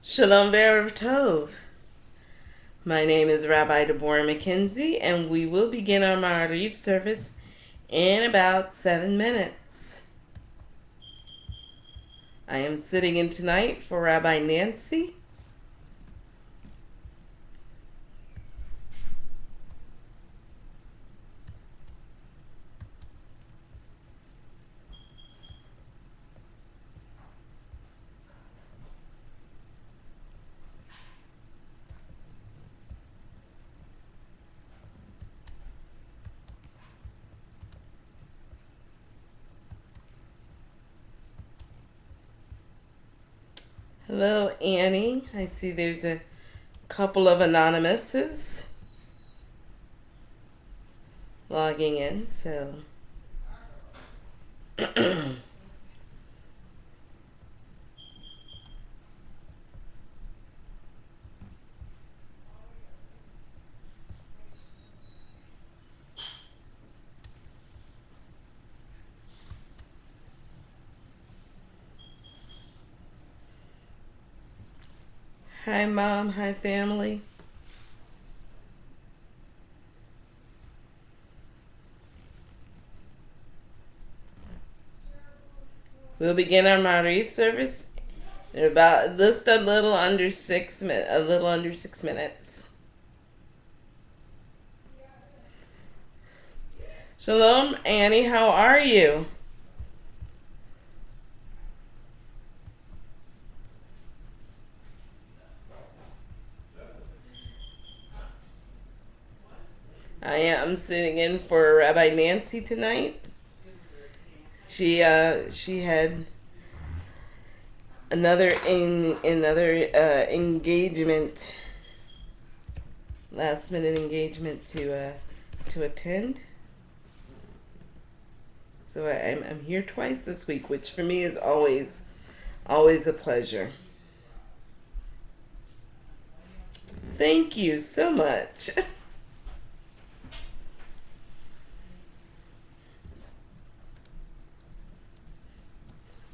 Shalom Be'erev Tov. My name is Rabbi Deborah McKenzie, and we will begin our Ma'ariv service in about 7 minutes. I am sitting in tonight for Rabbi Nancy. Hello, Annie. I see there's a couple of anonymouses logging in, so hi, Mom. Hi, family. We'll begin our Ma'ariv service in about just a little under 6 minutes. Shalom, Annie. How are you? I am sitting in for Rabbi Nancy tonight. She had another engagement, last minute engagement to attend. So I'm here twice this week, which for me is always a pleasure. Thank you so much.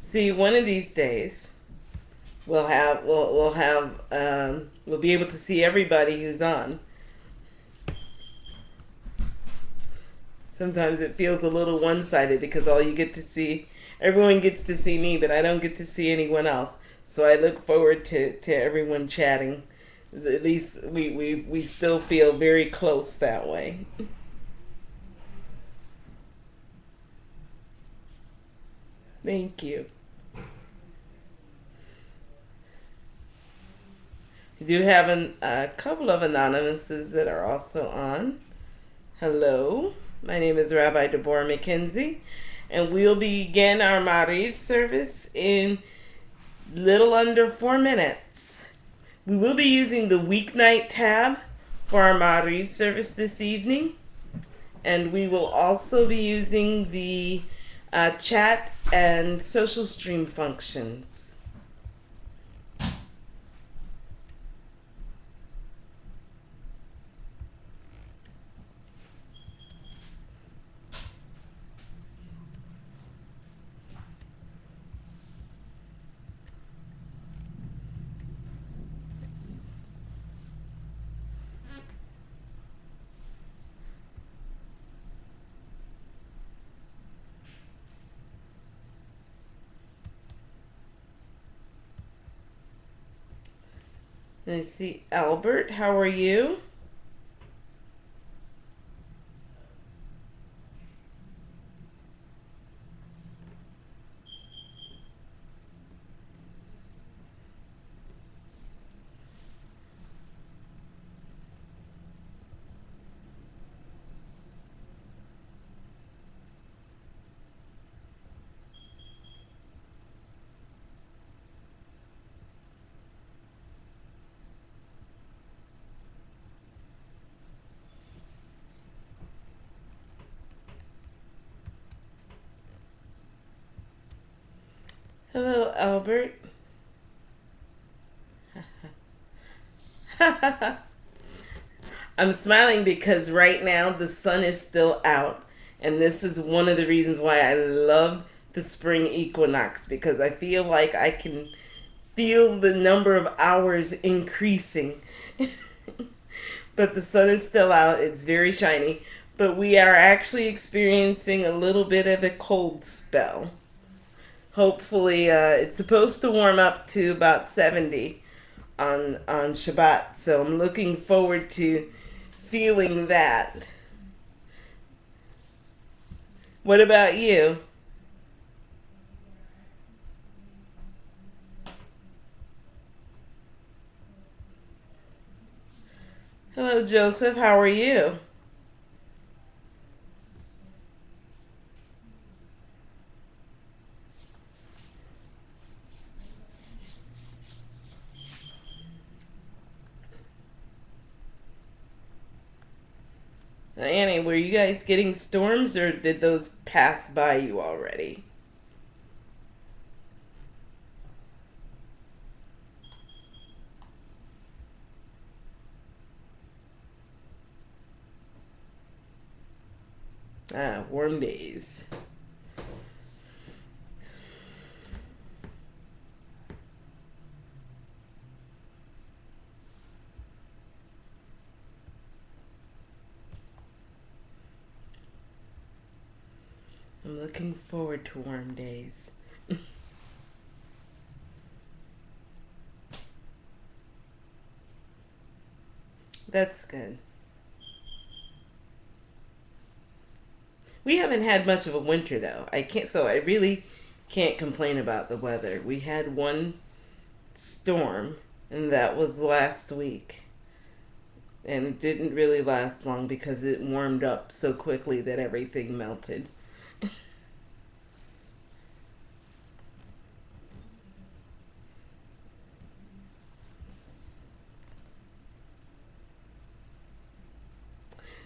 See, one of these days we'll be able to see everybody who's on. Sometimes it feels a little one-sided because everyone gets to see me, but I don't get to see anyone else. So I look forward to everyone chatting. At least we still feel very close that way. Thank you. We do have a couple of anonymouses that are also on. Hello, my name is Rabbi Deborah McKenzie, and we'll begin our Ma'ariv service in little under 4 minutes. We will be using the weeknight tab for our Ma'ariv service this evening, and we will also be using the chat and social stream functions. I see Albert. How are you? Hello, Albert. I'm smiling because right now the sun is still out, and this is one of the reasons why I love the spring equinox, because I feel like I can feel the number of hours increasing. But the sun is still out. It's very shiny. But we are actually experiencing a little bit of a cold spell. Hopefully, it's supposed to warm up to about 70 on Shabbat. So I'm looking forward to feeling that. What about you? Hello, Joseph. How are you? Annie, were you guys getting storms or did those pass by you already? Ah, warm days. I'm looking forward to warm days. That's good. We haven't had much of a winter though. I really can't complain about the weather. We had one storm and that was last week. And it didn't really last long because it warmed up so quickly that everything melted.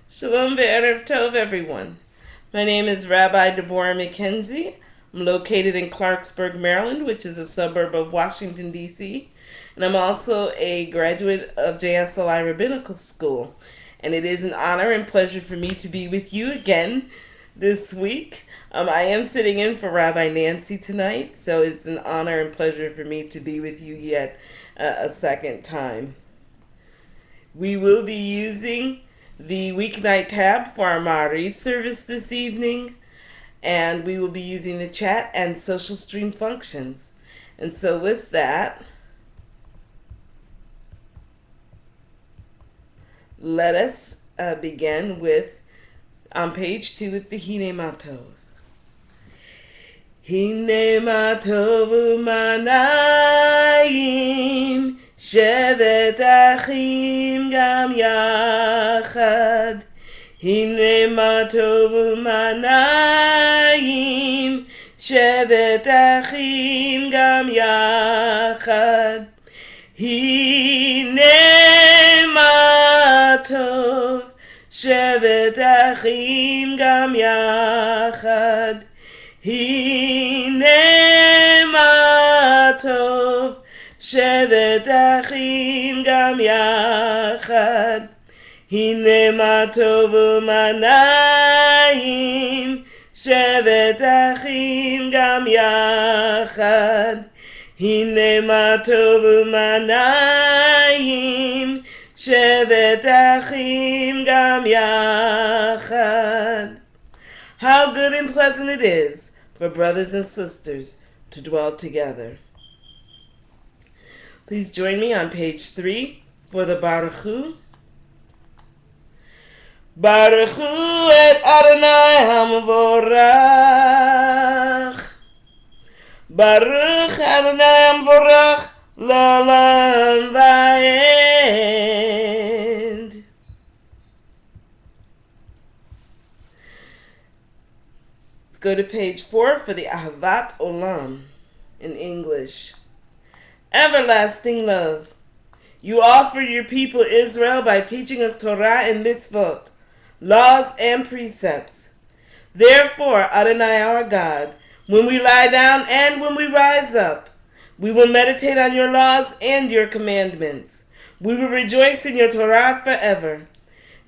Shalom ve'erev tov, everyone. My name is Rabbi Deborah McKenzie. I'm located in Clarksburg, Maryland, which is a suburb of Washington, D.C. And I'm also a graduate of JSLI Rabbinical School. And it is an honor and pleasure for me to be with you again this week. I am sitting in for Rabbi Nancy tonight, so it's an honor and pleasure for me to be with you yet a second time. We will be using the weeknight tab for our Ma'ariv service this evening, and we will be using the chat and social stream functions. And so with that, let us begin with, on page 2 with the Hine Matov. Hine Matov u'manayim shevet achim gam yachad. Hine matov u'manayim shevet achim gam yachad. Hine matov shevet achim gam yachad. Hine matov shevet achim gam yachad. Hine matov u'manayim shevet achim gam yachad. Hine matov u'manayim shevet achim gam yachad. How good and pleasant it is for brothers and sisters to dwell together. Please join me on page 3 for the Baruch Hu. Baruch Hu et Adonai HaMavorach. Baruch Adonai HaMavorach L'olam va'ed. Let's go to page 4 for the Ahavat Olam in English. Everlasting love. You offer your people Israel by teaching us Torah and mitzvot, laws and precepts. Therefore, Adonai our God, when we lie down and when we rise up, we will meditate on your laws and your commandments. We will rejoice in your Torah forever.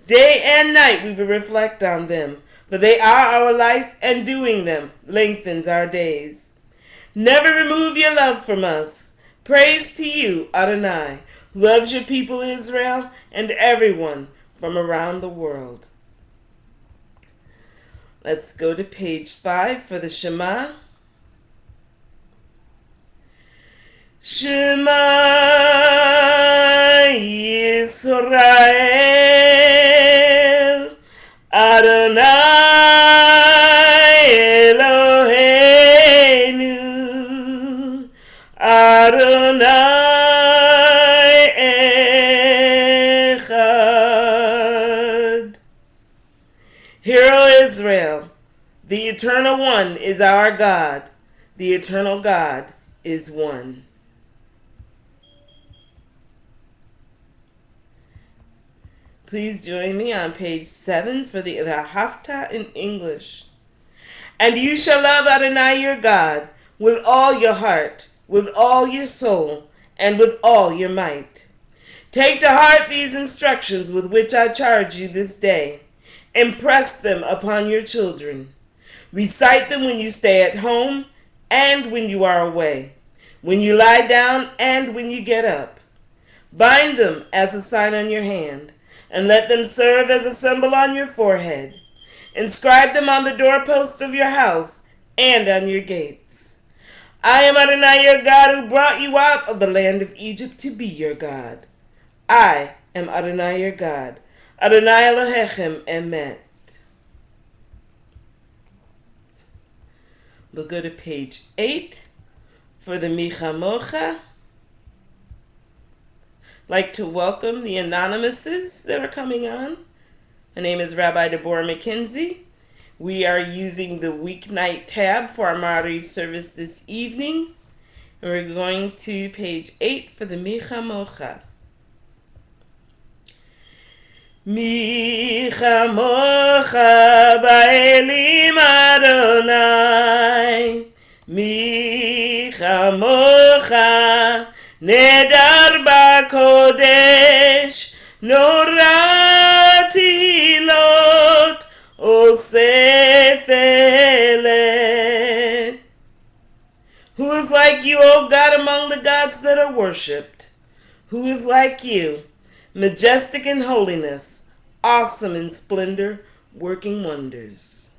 Day and night we will reflect on them, for they are our life, and doing them lengthens our days. Never remove your love from us. Praise to you, Adonai, who loves your people Israel and everyone from around the world. Let's go to page 5 for the Shema. Shema Yisrael, Adonai Eloheinu, Adonai Echad. Hear, O Israel, the Eternal One is our God. The Eternal God is one. Please join me on page 7 for the Haftarah in English. And you shall love Adonai your God with all your heart, with all your soul, and with all your might. Take to heart these instructions with which I charge you this day. Impress them upon your children. Recite them when you stay at home and when you are away, when you lie down and when you get up. Bind them as a sign on your hand, and let them serve as a symbol on your forehead. Inscribe them on the doorposts of your house and on your gates. I am Adonai your God, who brought you out of the land of Egypt to be your God. I am Adonai your God. Adonai Elohechem Emet. We'll go to page 8 for the Michamocha. Like to welcome the anonymouses that are coming on. My name is Rabbi Deborah McKenzie. We are using the weeknight tab for our Maariv service this evening. And we're going to page 8 for the Michamocha. Michamocha ba'elim Adonai, Michamocha Nedar b'kodesh, Nora tilot, Osef elet. Who is like you, O God, among the gods that are worshipped? Who is like you, majestic in holiness, awesome in splendor, working wonders?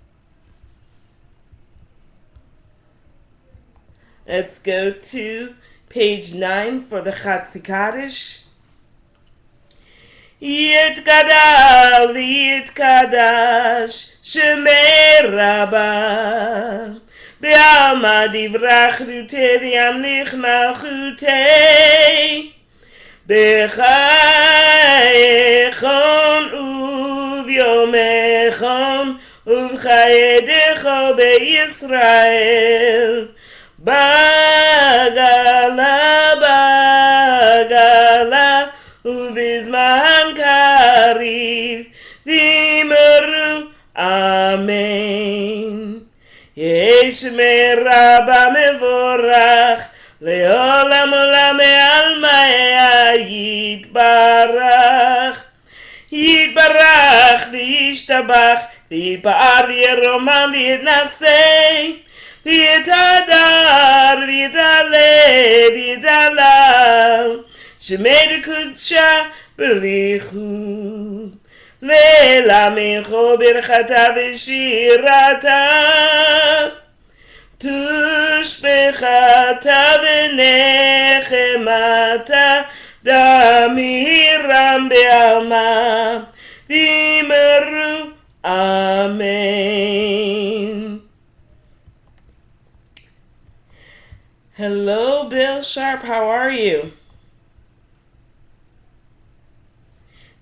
Let's go to page 9 for the Chatzi Kaddish. Yitkadal v'yitkadash Shemei Rabba B'alma divrach rutei v'yamlich malchutei B'chayechon u'v'yomechon u'v'chayedecho be'Yisrael Bagala ובזמן קריב ואמרו אמן. יש מרבה מבורך לעולם עולם מעלמיה יתברך. יתברך וישתבח ויתפאר וירומם ויתנשא ויתהדר ויתעלה ויתהלל שמי דקודשה בריחו ללמדו ברכתה ושירתה תושבחתה ונחמתה דמירם בעלמה ואמרו amen. Hello, Bill Sharp. How are you?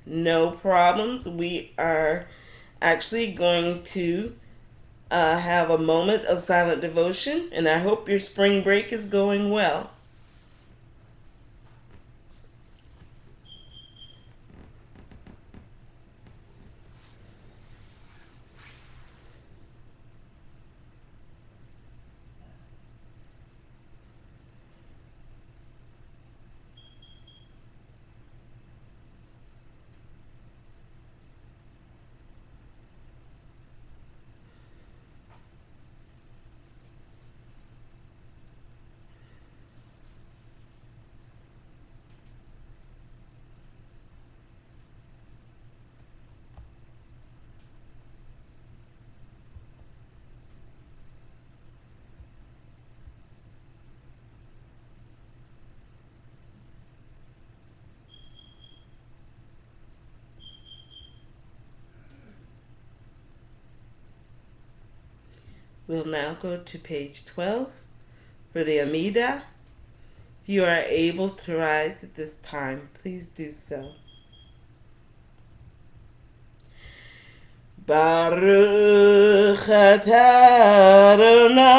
No problems. We are actually going to have a moment of silent devotion, and I hope your spring break is going well. We'll now go to page 12 for the Amida. If you are able to rise at this time, please do so. Baruch atah Adonai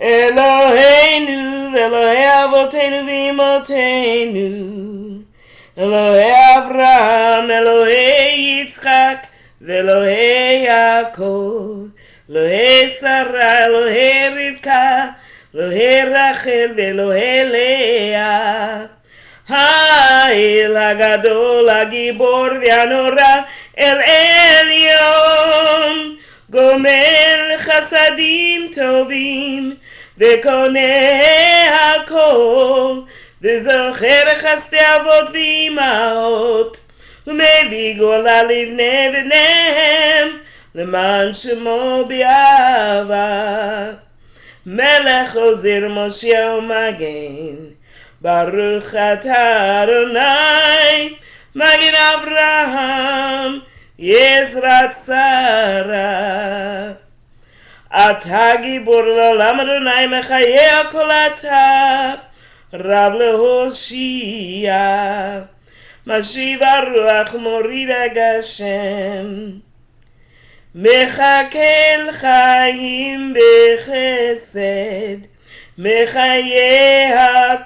Eloheinu Elohei Avotenu v'Imotenu Elohei Avraham Elohei Yitzchak Ve'Elohei Yaakov Elohei Sarah Elohei Rivka Elohei Rachel Ve'Elohei Leah Ha'el HaGadol HaGibor V'Hanora El Elyon Gomel Chasadim Tovim Ve'koneh HaKol Ve'zocher Chasdei Avot V'Imaot U'mevii Gola Livnei V'nehem Leman Shemo B'Ahava Melech Ozer Moshe U'Magen Baruch atah Adonai Magen Avraham Yezrat Sarah Atah Gibor L'Olam Adonai Mechayeh HaKol Atah Rav LeHoshia Mashiv HaRuach Morid HaGashem Mechakel Chaim Bechesed Mechayeh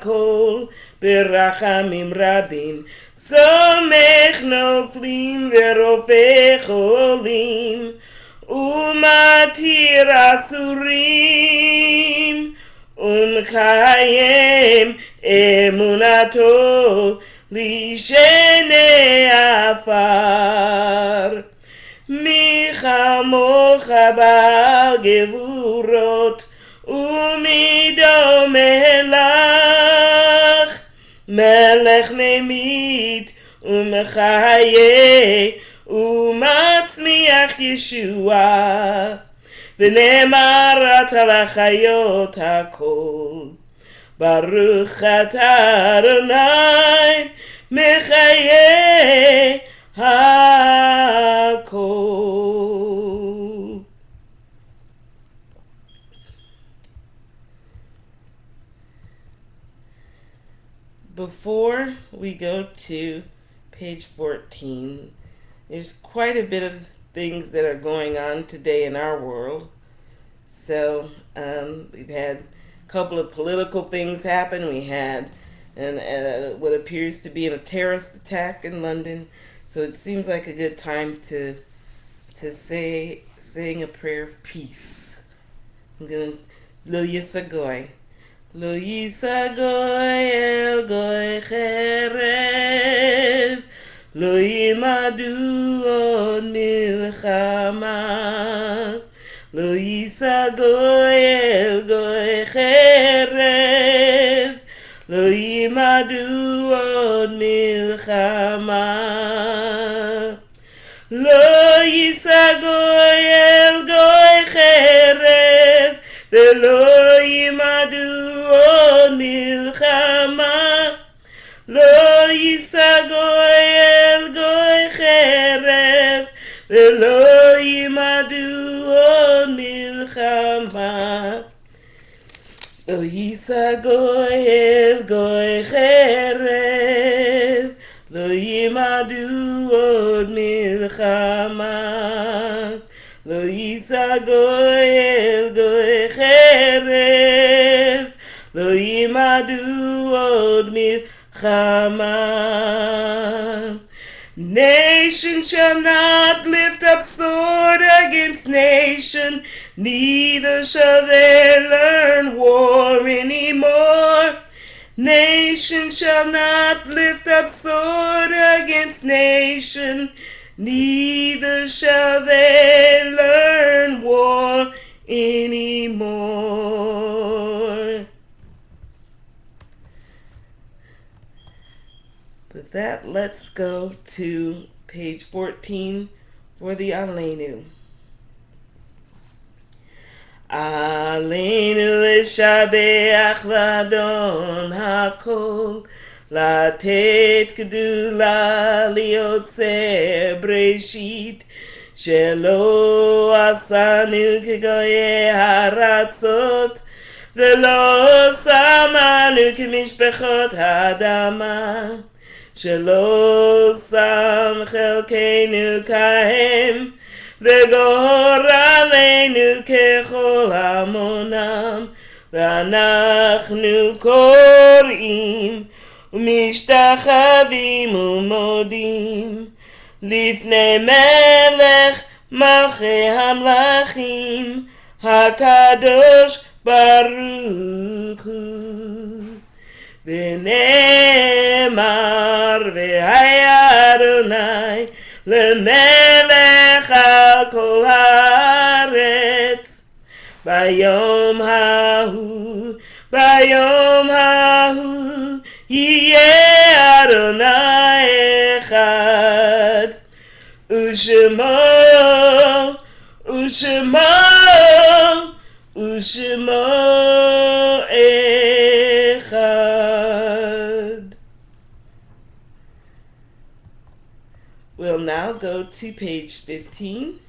HaKol Berachamim Rabim Somech Noflim Verofeh Cholim Umatir Asurim Umchayem Emunato Lishenei Afar Michamocha Ba'al Gevurot Umido Melach Melech Memit Umechaye Umatzmiach Yeshua V'ne'emar Talachayot HaKol Baruch atah Adonai Mechayeh HaKol. Before we go to page 14, there's quite a bit of things that are going on today in our world. So we've had a couple of political things happen. We had what appears to be a terrorist attack in London. So it seems like a good time to sing a prayer of peace. I'm going to Lo Yisagoy. Lo Yisagoy el goy cherev Lo Yimadu od milchama Lo Yisagoy el goy cherev Lo Yimadu od milchama Lo Yisagoy el goy cherev Ve'lo yimadu od milchama Lo yisagoy el goy cherev Ve'lo yimadu od milchama Lo yisagoy el goy cherev Lo yimadu od milchama Lo yisagoy el goy cherev Lo yimadu od milchama Nation shall not lift up sword against nation, neither shall they learn war anymore. Nation shall not lift up sword against nation, neither shall they learn war anymore. With that, let's go to page 14 for the Aleinu. Aleinu leshabeach ladon hakol, latet gedula liotze breshit, שלא עשנו כגויי הארצות, ולא שמנו כמשפחות האדמה, שלא שם חלקנו כהם, וגורלנו ככל המונם, ואנחנו קוראים ומשתחווים ומודים לפני מלך מלכי המלכים, הקדוש ברוך הוא. ונאמר והיה אדוני למלך על כל הארץ, ביום ההוא יהיה אדוני אחד, ושמו אחד. We'll now go to page 15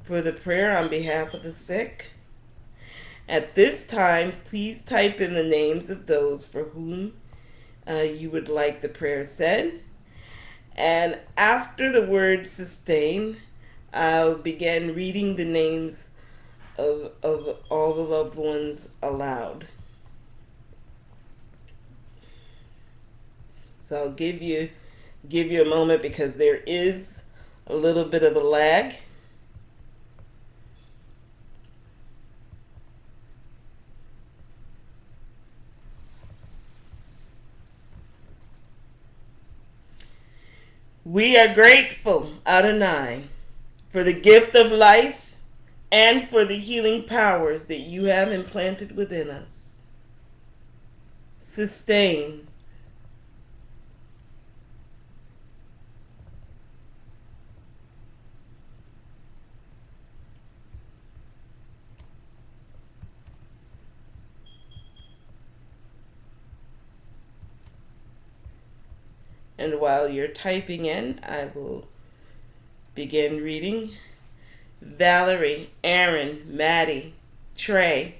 for the prayer on behalf of the sick. At this time, please type in the names of those for whom you would like the prayer said. And after the word sustain, I'll begin reading the names of all the loved ones aloud. So I'll give you a moment because there is a little bit of a lag. We are grateful, Adonai, for the gift of life and for the healing powers that you have implanted within us. Sustain. And while you're typing in, I will begin reading. Valerie, Aaron, Maddie, Trey,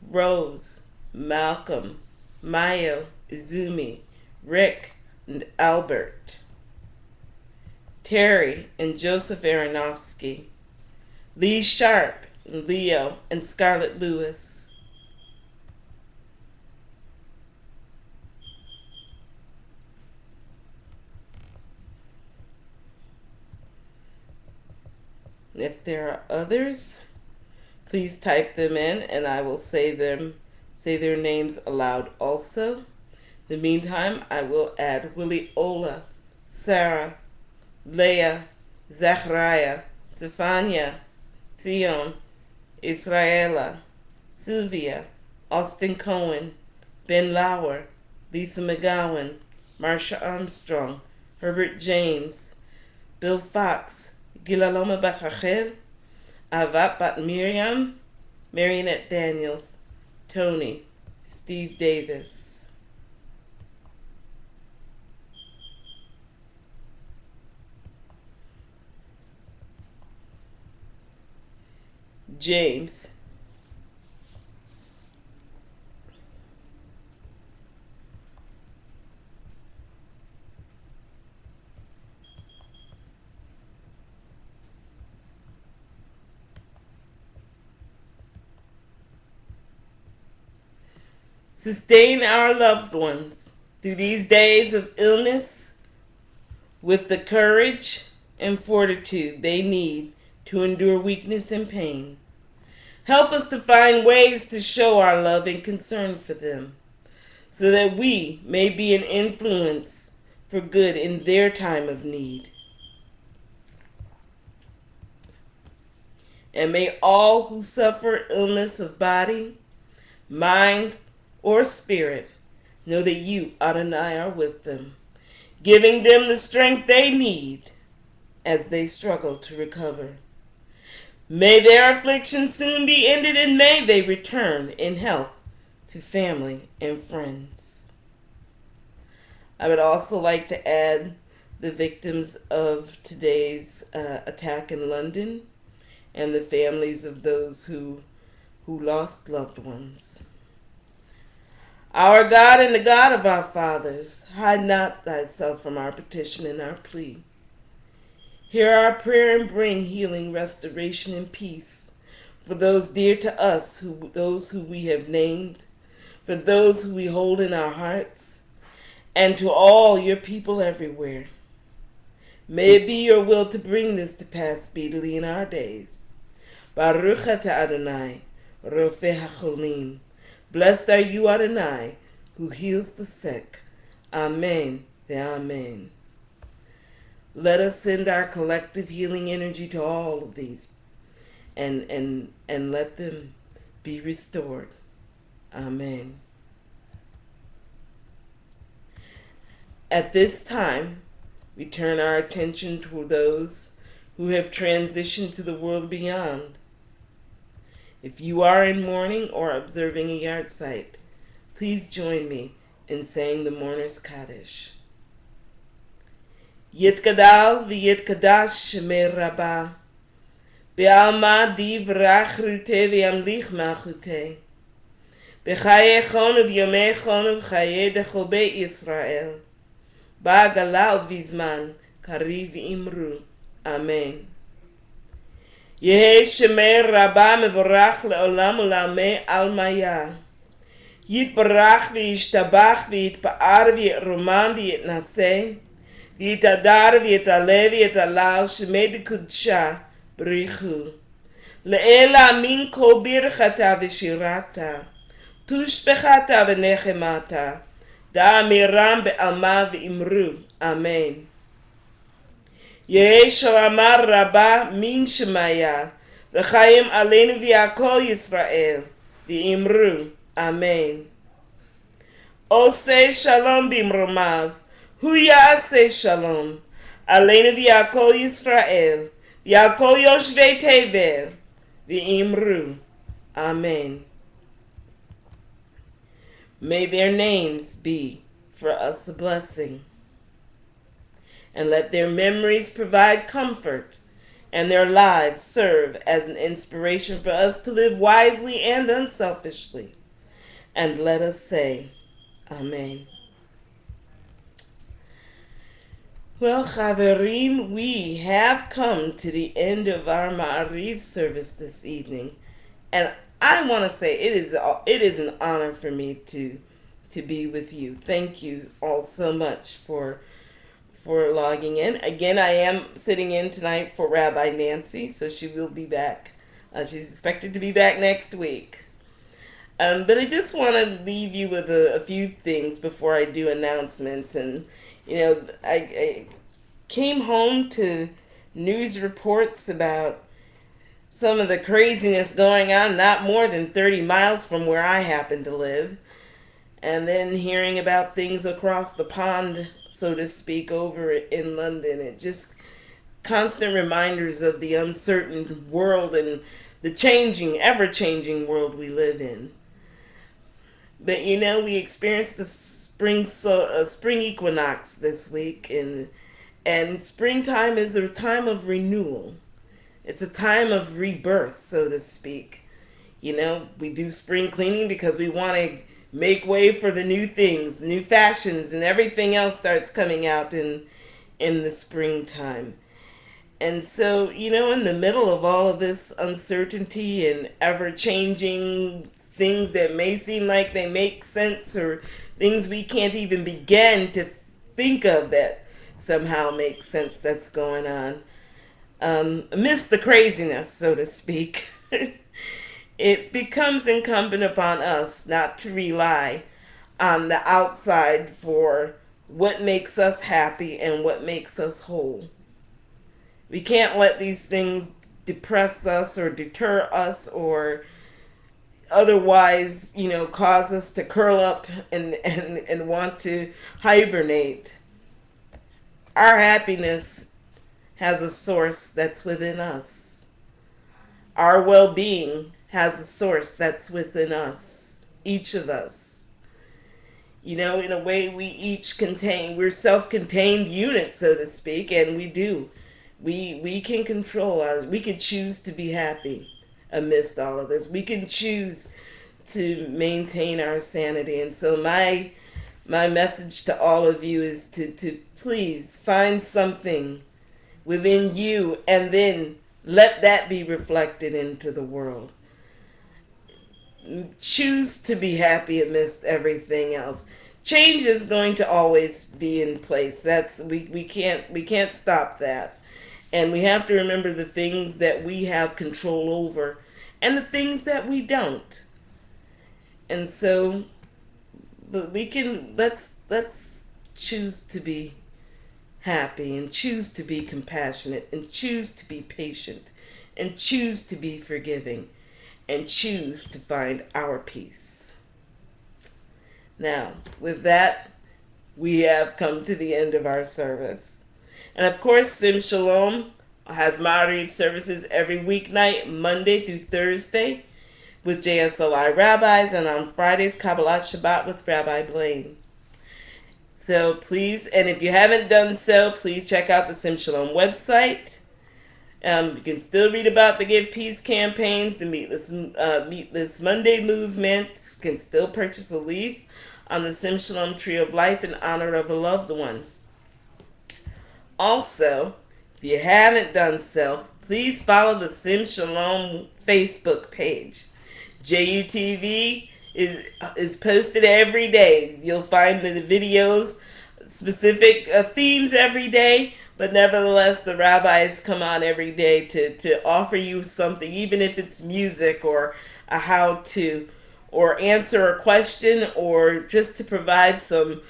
Rose, Malcolm, Mayo, Izumi, Rick, and Albert. Terry and Joseph Aronofsky. Lee Sharp, and Leo, and Scarlett Lewis. And if there are others, please type them in and I will say their names aloud also. In the meantime, I will add Willie Ola, Sarah, Leah, Zachariah, Zephania, Zion, Israela, Sylvia, Austin Cohen, Ben Lauer, Lisa McGowan, Marsha Armstrong, Herbert James, Bill Fox, Gilaloma Bat Rachel, Avat Bat Miriam, Marionette Daniels, Tony, Steve Davis. James, sustain our loved ones through these days of illness with the courage and fortitude they need to endure weakness and pain. Help us to find ways to show our love and concern for them so that we may be an influence for good in their time of need. And may all who suffer illness of body, mind, or spirit know that you, Adonai, are with them, giving them the strength they need as they struggle to recover. May their affliction soon be ended, and may they return in health to family and friends. I would also like to add the victims of today's attack in London and the families of those who lost loved ones. Our God and the God of our fathers, hide not thyself from our petition and our plea. Hear our prayer and bring healing, restoration, and peace for those dear to us, those who we have named, for those who we hold in our hearts, and to all your people everywhere. May it be your will to bring this to pass speedily in our days. Baruch atah Adonai, Rofeh HaCholim. Blessed are you, Adonai, who heals the sick. Amen. Amen. Let us send our collective healing energy to all of these and let them be restored. Amen. At this time, we turn our attention to those who have transitioned to the world beyond. If you are in mourning or observing a yard site, please join me in saying the Mourner's Kaddish. Yitgadal v'yitkadash shemei Rabbi, be'alma div rachrute v'yamlich machute, b'chaye chonu v'yomei chonu v'chaye dechol beit Yisrael, ba'galal v'zman kariv imru. Amen. Yehi shemei Rabbi mevorach le'olam u'la'amei almaya. Yitbarach v'yishtabach v'yitpa'ar v'yitromam v'yitnaseh v'yitadar v'yitaleh v'yitalal shemei d'kudsha b'richu. Le'ela min kol birchata v'shirata tushbechata v'nechemata da'amiram be'alma v'imru. Amen. Yehi shalamar Rabba min shemaya v'chayim aleinu v'yakol Yisrael v'imru. Amen. Oseh shalom bimromav, hu ya'aseh shalom, aleinu v'yakol Yisrael, v'yakol yoshvei tevel, v'imru. Amen. May their names be for us a blessing, and let their memories provide comfort, and their lives serve as an inspiration for us to live wisely and unselfishly. And let us say, Amen. Well, Chaverim, we have come to the end of our Ma'ariv service this evening. And I want to say it is an honor for me to be with you. Thank you all so much for logging in. Again, I am sitting in tonight for Rabbi Nancy, so she will be back. She's expected to be back next week. But I just want to leave you with a few things before I do announcements. And, I came home to news reports about some of the craziness going on not more than 30 miles from where I happen to live. And then hearing about things across the pond, so to speak, over in London. It just constant reminders of the uncertain world and the changing, ever-changing world we live in. But we experienced a spring equinox this week, and springtime is a time of renewal. It's a time of rebirth, so to speak. We do spring cleaning because we want to make way for the new things, the new fashions, and everything else starts coming out in the springtime. And so, in the middle of all of this uncertainty and ever-changing things that may seem like they make sense, or things we can't even begin to think of that somehow make sense that's going on, amidst the craziness, so to speak, it becomes incumbent upon us not to rely on the outside for what makes us happy and what makes us whole. We can't let these things depress us or deter us or otherwise, cause us to curl up and want to hibernate. Our happiness has a source that's within us. Our well-being has a source that's within us, each of us. In a way, we're self-contained units, so to speak, and we do. We can control we can choose to be happy amidst all of this. We can choose to maintain our sanity. And so my message to all of you is to please find something within you and then let that be reflected into the world. Choose to be happy amidst everything else. Change is going to always be in place. We can't stop that. And we have to remember the things that we have control over and the things that we don't. And so let's choose to be happy and choose to be compassionate and choose to be patient and choose to be forgiving and choose to find our peace. Now, with that, we have come to the end of our service. And of course, Sim Shalom has Ma'ariv services every weeknight, Monday through Thursday, with JSLI rabbis, and on Fridays, Kabbalat Shabbat with Rabbi Blaine. So please, and if you haven't done so, please check out the Sim Shalom website. You can still read about the Give Peace campaigns, the Meatless Monday movement. You can still purchase a leaf on the Sim Shalom Tree of Life in honor of a loved one. Also, if you haven't done so, please follow the Sim Shalom Facebook page. JUTV is posted every day. You'll find the videos, specific themes every day, but nevertheless, the rabbis come on every day to offer you something, even if it's music or a how-to, or answer a question, or just to provide some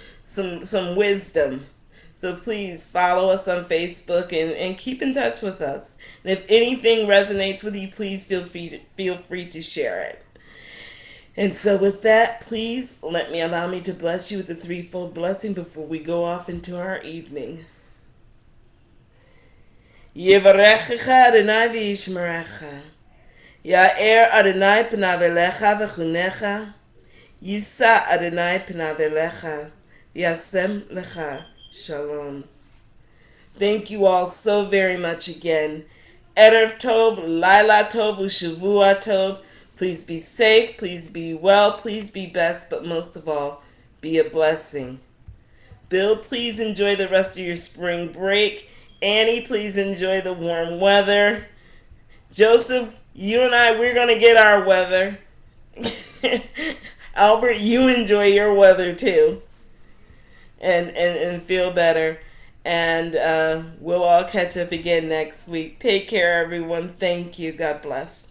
wisdom. So please follow us on Facebook and keep in touch with us. And if anything resonates with you, please feel free to share it. And so with that, please allow me to bless you with the threefold blessing before we go off into our evening. Yevarechecha Adonai v'yishmerecha. Ya'er Adonai panav elecha v'chunecha. Yisa Adonai panav elecha v'yasem lecha shalom. Thank you all so very much again. Erev Tov, Laila Tov, Ushavua Tov. Please be safe, please be well, please be best, but most of all, be a blessing. Bill, please enjoy the rest of your spring break. Annie, please enjoy the warm weather. Joseph, you and I, we're going to get our weather. Albert, you enjoy your weather too. And feel better. And we'll all catch up again next week. Take care, everyone. Thank you. God bless.